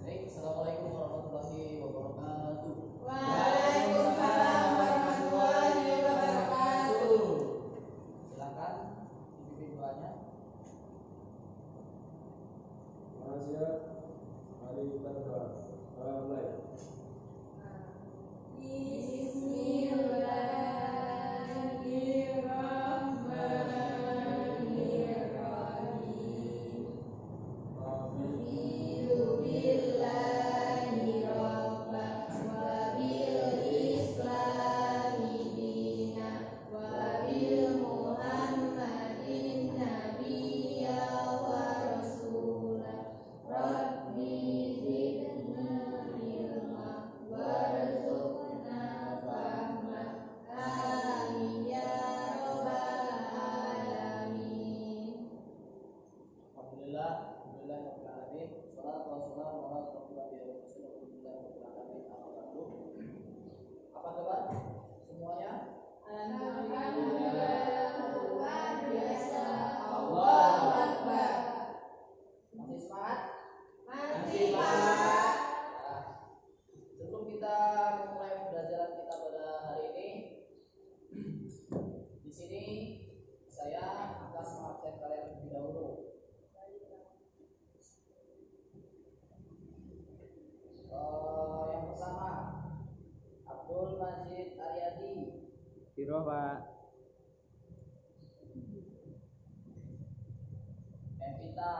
Baik, assalamualaikum warahmatullahi wabarakatuh. Waalaikumsalam warahmatullahi wabarakatuh. Silakan dipimpin doanya. Malaysia, mari kita berdoa. Mulai. Bismillahirrahmanirrahim. Raditu billahi rabban wa bil islami dinan wa bil muhammadin nabiyya wa rasulah. Rabbi zidna ilma warzuqna fahma. Amin ya rabbal alamin. Alhamdulillah, rabbil alamin. Wassalatu wassalamu ala rasulillah Apa kabar semuanya? Alhamdulillah, luar biasa. Allahu Akbar. Masih semangat? Masih Pak. Ya. Sebelum kita memulai pembelajaran kita pada hari ini, di sini saya akan mengabsen kalian terlebih dahulu. Yang pertama, Abdul Majid Aryadi. Biro Pak. Evita.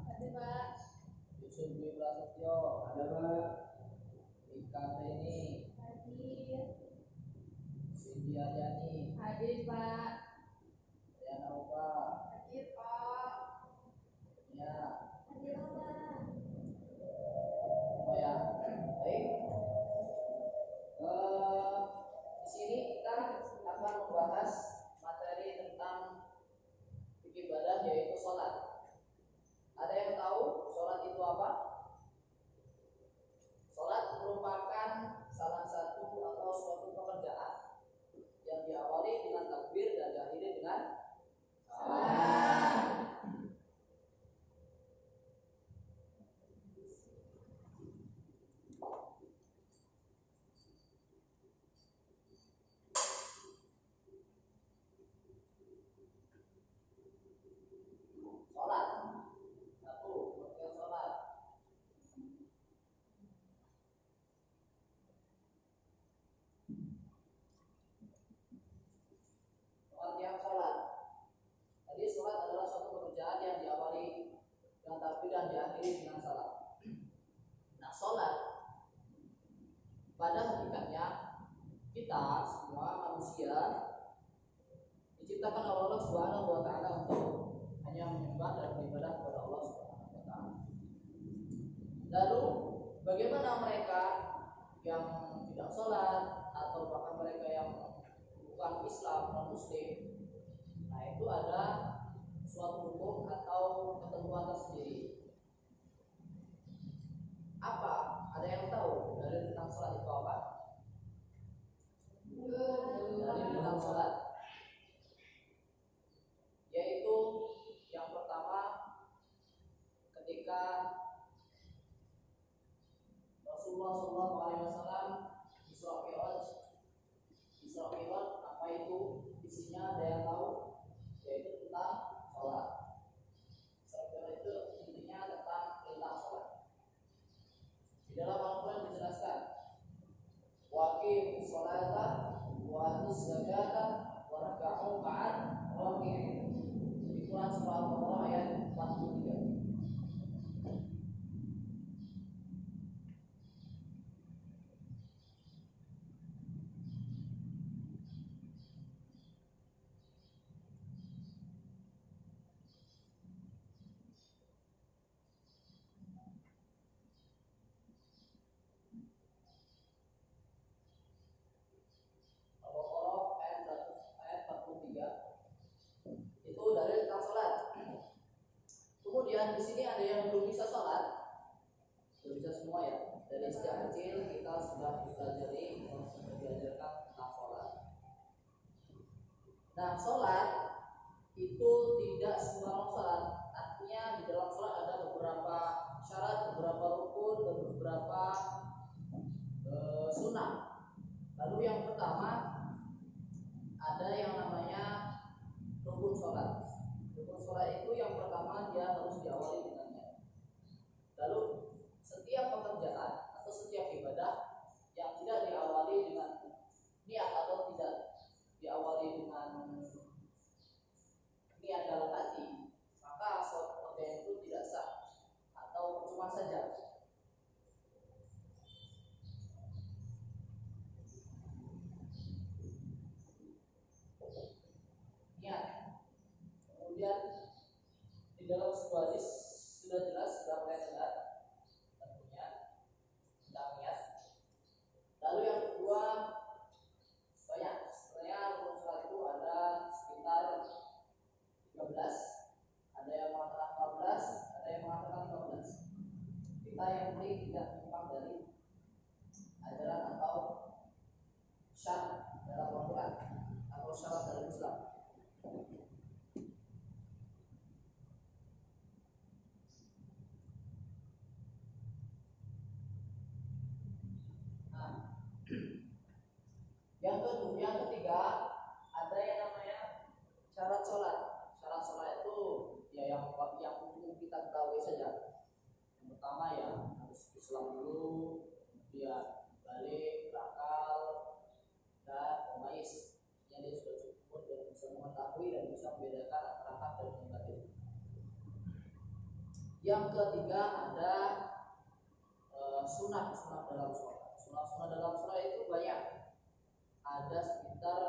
Ada Pak. Yusuf Dwi Prasetyo. Ada Pak. Ika Teni. Hadir. Cindy Aryani. Hadir Pak. Riana Upa. Hadir Pak. Ya. Hadir Pak. Oh ya. Baik. Di sini kita akan membahas materi tentang fikih ibadah, yaitu sholat. Ada yang tahu sholat itu apa? Sholat merupakan salah satu atau suatu pekerjaan yang diawali dengan takbir dan diakhiri dengan salam. Sholat. Satu, pengertian sholat. Pengertian sholat. Tadi sholat adalah suatu pekerjaan yang diawali dengan takbir dan diakhiri dengan salam. Nah, sholat pada hakikatnya kita semua manusia diciptakan oleh Allah Subhanahu wa taala untuk hanya menyembah dan beribadah kepada Allah Subhanahu wa taala. Lalu bagaimana mereka yang tidak sholat atau bahkan mereka yang bukan Islam, non Muslim? Nah, itu ada suatu hukum atau ketentuan tersendiri. Apa? Ada yang tahu dari tentang sholat itu apa? Dari tentang sholat, yaitu yang pertama, ketika Rasulullah SAW Isra Mi'raj, apa itu isinya? Ada yang tahu? Yaitu tentang sholat. Isra Mi'raj itu intinya tentang sholat. Di dalam Al-Quran dijelaskan, waqimus sholata wa atuz zakata warka'u ma'ar raki'in. Di Quran surah Al-Baqarah ayat 43. Al-Baqarah ayat 43. Itu dari tentang sholat. Kemudian di sini ada yang belum bisa sholat, belum bisa semua ya. Dari sejak kecil kita sudah diajarkan tentang sholat. Nah, sholat itu tidak sembarang sholat. sunnah. Lalu yang pertama ada yang namanya rukun sholat. Rukun sholat itu yang pertama dia harus diawali dengan niat. Lalu setiap pekerjaan atau setiap ibadah yang tidak diawali dengan niat atau tidak diawali dengan niat dalam hati, maka suatu pekerjaan itu tidak sah atau percuma saja. Niat. Kemudian di dalam sebuah hadis sudah jelas, sudah mulai jelas tentunya tentang niat. Lalu yang kedua banyak, sebenarnya rukun sholat itu ada sekitar 13, ada yang mengatakan 14, ada yang mengatakan 15. Kita yang penting tidak menyimpang dari ajaran atau syarat dalam Al-Quran atau syarat dalam Islam. Nah, yang ketiga ada yang namanya syarat sholat. Syarat sholat itu ya yang umum kita ketahui saja. Yang pertama ya harus Islam dulu, kemudian balik, berakal, dan memais. Yang dia sudah cukup dan bisa mengetahui dan bisa membedakan antara hak dan yang batil. Yang ketiga ada sunnah dalam sholat. Sunnah dalam sholat itu banyak. Ada sekitar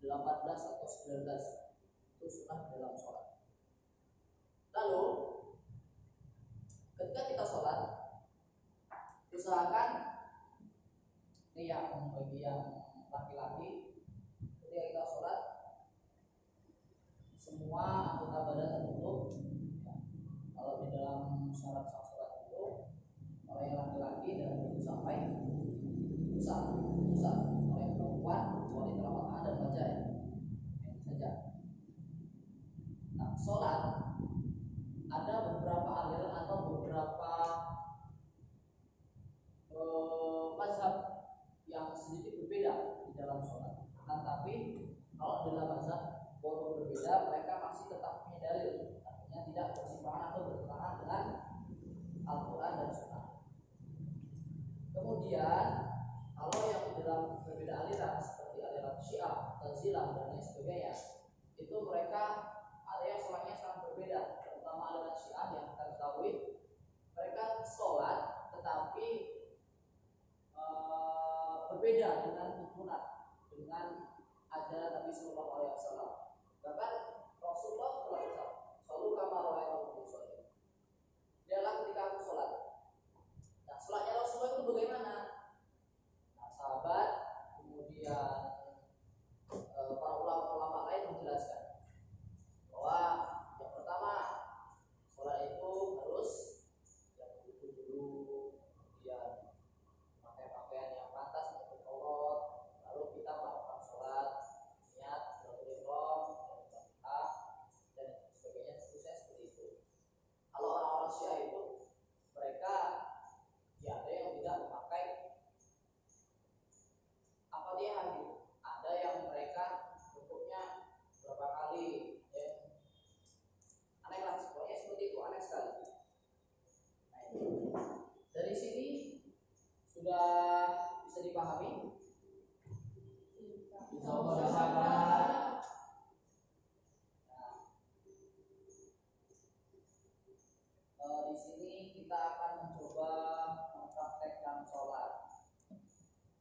18 atau 19 itu sunnah dalam sholat. Lalu ketika kita sholat, usahakan ini yang bagi yang laki-laki, ketika kita sholat semua anggota badan tertutup. Kalau di dalam syarat sholat itu, kalau yang laki-laki dan itu sampai pusat. Kalau yang perempuan kecuali telapak tangan dan wajah ya, itu saja. Nah, sholat ada beberapa aliran atau beberapa mazhab yang sedikit berbeda di dalam sholat. Tetapi kalau dalam mazhab walaupun berbeda, mereka masih tetap punya dalil, artinya tidak bersimpangan atau bertentangan dengan Al-Quran dan Sunnah. Kemudian kalau yang di dalam berbeda aliran seperti aliran Syiah, Tazilah dan lain sebagainya, itu mereka ada yang sholatnya sangat berbeda. Terutama aliran Syiah yang kita ketahui, mereka sholat tetapi berbeda dengan tuntunan, dengan ajaran Nabi Sallallahu Alaihi Wasallam. Bahkan Rasulullah SAW selalu kamar wahai sholat. Dialah ketika aku sholat. Nah, sholatnya Rasulullah itu bagaimana? Nah, sahabat, kemudian para ulama lain menjelaskan bahwa yang pertama sholat itu harus yang dulu, kemudian pakai pakaian yang pantas untuk sholat, lalu kita melakukan sholat, niat, berihram, dan sebagainya, seterusnya seperti itu. Kalau orang-orang Syiah itu mereka ya ada yang tidak memakai apa dia hari, ada yang mereka rukuknya berapa kali, ya. Aneh lah, pokoknya seperti itu, aneh sekali. Nah, dari sini sudah bisa dipahami? Insyaallah bisa. Di sini kita akan mencoba mempraktekkan sholat.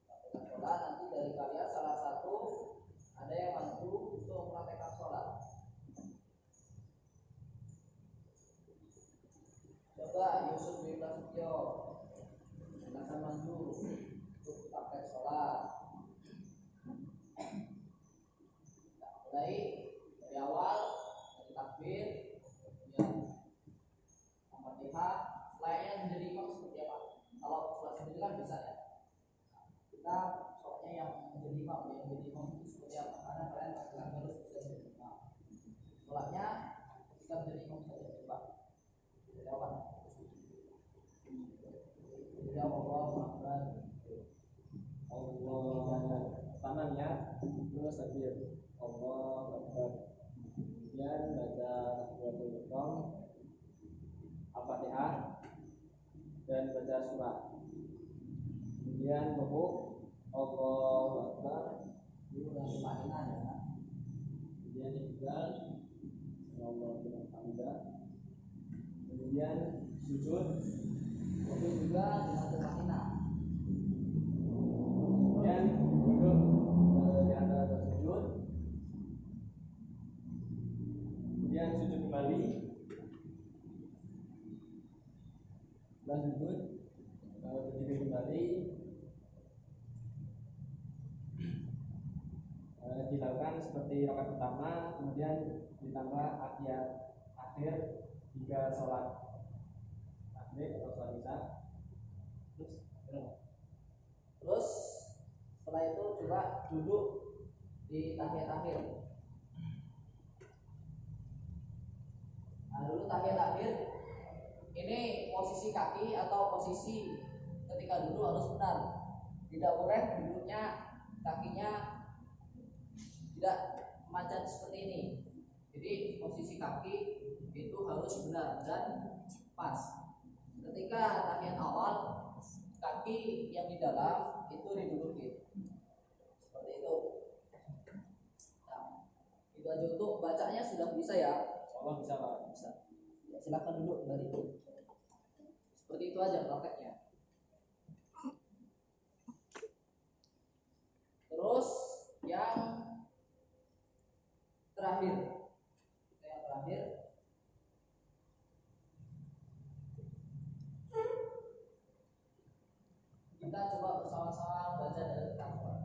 Praktekkan sholat, nanti dari kalian salah satu ada yang bantu untuk mempraktekkan sholat. Coba Yusuf bin Prasetyo akan maju untuk praktek sholat. Nah, mulai dari awal, dari takbir, kemudian Al-Fatihah, layaknya menjadi imam seperti apa? Kalau sholat sendiri kan bisa ya. Nah, kita sholatnya yang menjadi imam itu seperti apa? Karena kalian akan harus bisa menjadi imam. Sholatnya ketika menjadi imam saja, coba jawab. Jawab Allah. takbir Allah Akbar, kemudian baca takbiratul ihram, Al-Fatihah dan baca surah, kemudian rukuk Allahu Akbar, dulu dan tumanina ya. kemudian iktidal Allahu Akbar, kemudian sujud, Itu juga dengan tumanina. kemudian duduk di antara dua sujud, kemudian sujud kembali, dan sujud berdiri kembali, dilakukan seperti rakaat pertama, kemudian ditambah atiyat akhir hingga sholat maghrib atau sholat isya. Terus setelah itu coba duduk di tahiyat akhir. Nah, dulu tahiyat akhir ini posisi kaki atau posisi ketika duduk harus benar. Tidak boleh duduknya kakinya tidak macet seperti ini. Jadi posisi kaki itu harus benar dan pas. Ketika tahiyat awal, kaki yang di dalam itu didudukin seperti itu. Nah, itu aja untuk bacanya sudah bisa ya. Allah bisa Pak. Bisa. Ya, silakan duduk kembali. Seperti itu aja prakteknya. Terus yang terakhir, kita coba bersama-sama baca dari Al-Quran.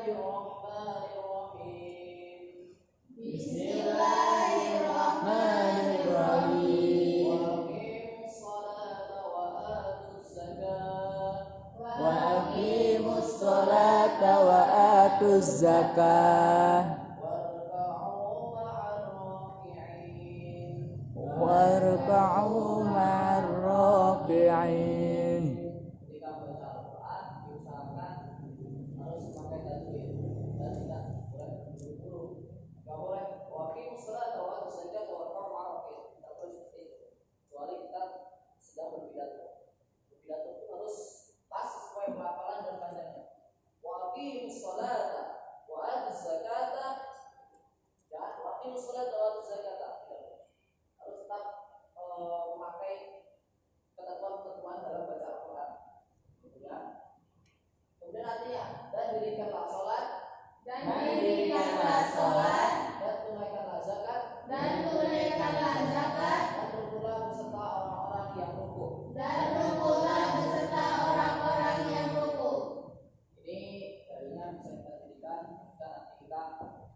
Bismillahirrahmanirrahim. Bismillahirrahmanirrahim. Wa aqimus salata wa atuz zakah. Wa aqimus salata wa atuz zakah. Warka'u ma'ar raki'in. Warka'u ma'ar raki'in. Ketika baca Al-Quran diusahakan harus pakai tajwid dan tidak boleh buru-buru. Tidak boleh waqimus salata wa atuz zakata warka'u ma'ar raki'in. Tidak boleh seperti itu. Kecuali kita sedang berpidato. Berpidato itu harus pas sesuai pelafalan dan bacanya. Waqimus salata wa atuz zakata. Dan waqimus salata wa atuz zakata. Harus tetap memakai ketentuan-ketentuan dalam baca Al-Quran. Kemudian artinya dan dirikanlah sholat Dan dirikanlah sholat dan tunaikanlah zakat dan tunaikanlah zakat dan rukulah beserta orang-orang yang rukuk. dan rukulah beserta orang-orang yang rukuk. Ini dalilnya bisa kita jadikan jika nanti kita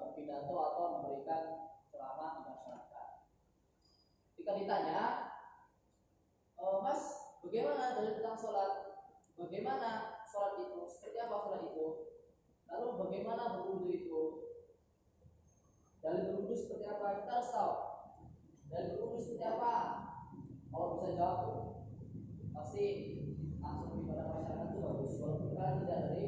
berpidato atau memberikan ceramah di masyarakat. Jika ditanya, Mas, bagaimana dalil tentang sholat? Bagaimana sholat itu? Seperti apa sholat itu? Lalu bagaimana berwudu itu? Dalil berwudu seperti apa? Kita harus tahu. Dalil berwudu seperti apa? Kalau bisa jawab, pasti langsung di pada masyarakat itu bagus. Walaupun kita tidak dari